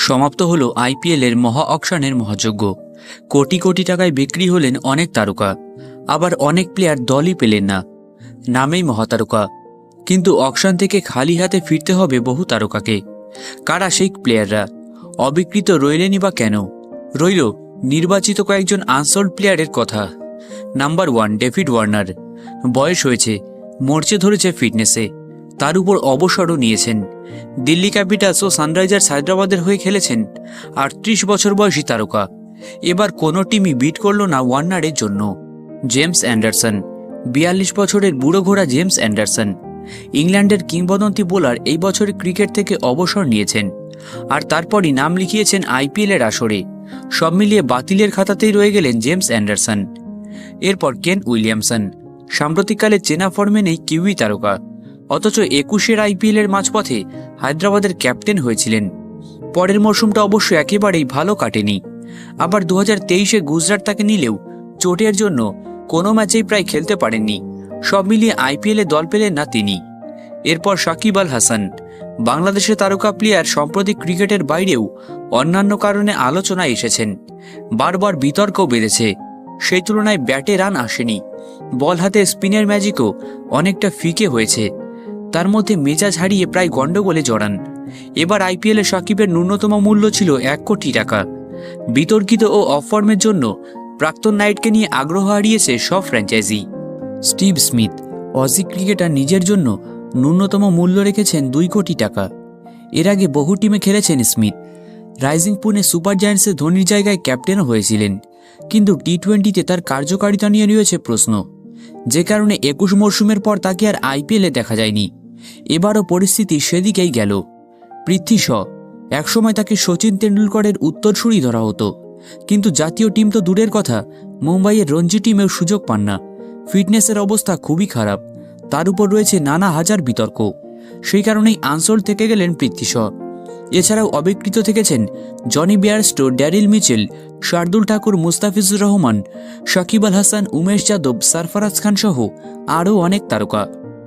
সমাপ্ত হলো আইপিএলের মহা অকশনের মহাযজ্ঞ। কোটি কোটি টাকায় বিক্রি হলেন অনেক তারকা, আবার অনেক প্লেয়ার দলই পেলেন না, নামেই মহাতারকা। কিন্তু অকশন থেকে খালি হাতে ফিরতে হবে বহু তারকাকে। কারা সেই প্লেয়াররা? অবিকৃত রইলেনই বা কেন? রইল নির্বাচিত কয়েকজন আনসোল্ড প্লেয়ারের কথা। Number 1, David Warner. বয়স হয়েছে, মরচে ধরেছে ফিটনেসে, তার উপর অবসরও নিয়েছেন। দিল্লি ক্যাপিটালস ও সানরাইজার্স হায়দ্রাবাদের হয়ে খেলেছেন। 38 বছর বয়সী তারকা। এবার কোনো টিমই বিট করল না ওয়ার্নারের জন্য। James Anderson. 42 বছরের বুড়ো ঘোড়া জেমস অ্যান্ডারসন ইংল্যান্ডের কিংবদন্তি বোলার এই বছরে ক্রিকেট থেকে অবসর নিয়েছেন, আর তারপরই নাম লিখিয়েছেন আইপিএলের আসরে। সব মিলিয়ে বাতিলের খাতাতেই রয়ে গেলেন জেমস অ্যান্ডারসন। এরপর কেন উইলিয়ামসন। সাম্প্রতিককালে চেনা ফর্মে নেই কিউই তারকা, অথচ 21-এর আইপিএলের মাঝপথে হায়দ্রাবাদের ক্যাপ্টেন হয়েছিলেন। পরের মরশুমটা অবশ্য একেবারেই ভালো কাটেনি। আবার 2023-এ গুজরাট তাকে নিলেও চোটের জন্য কোনো ম্যাচেই প্রায় খেলতে পারেননি। সব মিলিয়ে আইপিএলে দল পেলেন না তিনি। এরপর সাকিব আল হাসান। বাংলাদেশের তারকা প্লেয়ার সম্প্রতি ক্রিকেটের বাইরেও অন্যান্য কারণে আলোচনায় এসেছেন, বারবার বিতর্কও বেড়েছে। সেই তুলনায় ব্যাটে রান আসেনি, বল হাতে স্পিনের ম্যাজিকও অনেকটা ফিকে হয়েছে। তার মধ্যে মেজাজ হারিয়ে প্রায় গন্ডগোলে জড়ান। এবার আইপিএলে সাকিবের ন্যূনতম মূল্য ছিল 1 কোটি টাকা। বিতর্কিত ও অফ ফর্মের জন্য প্রাক্তন নাইটকে নিয়ে আগ্রহ হারিয়েছে সব franchise. Steve Smith. Aussie cricketer নিজের জন্য ন্যূনতম মূল্য রেখেছেন 2 কোটি টাকা। এর আগে বহু টিমে খেলেছেন স্মিথ। রাইজিং পুনে সুপার জায়ান্টসে ধোনির জায়গায় ক্যাপ্টেনও হয়েছিলেন, কিন্তু টি-20তে তার কার্যকারিতা নিয়ে রয়েছে প্রশ্ন, যে কারণে 21 মরশুমের পর তাকে আর আইপিএলে দেখা যায়নি। এবারও পরিস্থিতি সেদিকেই গেল। পৃথ্বী শ। একসময় তাকে সচিন তেন্ডুলকরের উত্তরসূরি ধরা হতো, কিন্তু জাতীয় টিম তো দূরের কথা, মুম্বাইয়ের রঞ্জি টিমেও সুযোগ পান না। ফিটনেসের অবস্থা খুবই খারাপ, তার উপর রয়েছে নানা হাজার বিতর্ক। সেই কারণেই আনসোল্ড থেকে গেলেন পৃথ্বী শ। এছাড়াও অবিকৃত থেকেছেন Jonny Bairstow, Daryl Mitchell, Shardul Thakur, Mustafizur Rahman, Shakib Al Hasan, Umesh Yadav, Sarfaraz Khan সহ আরও অনেক তারকা।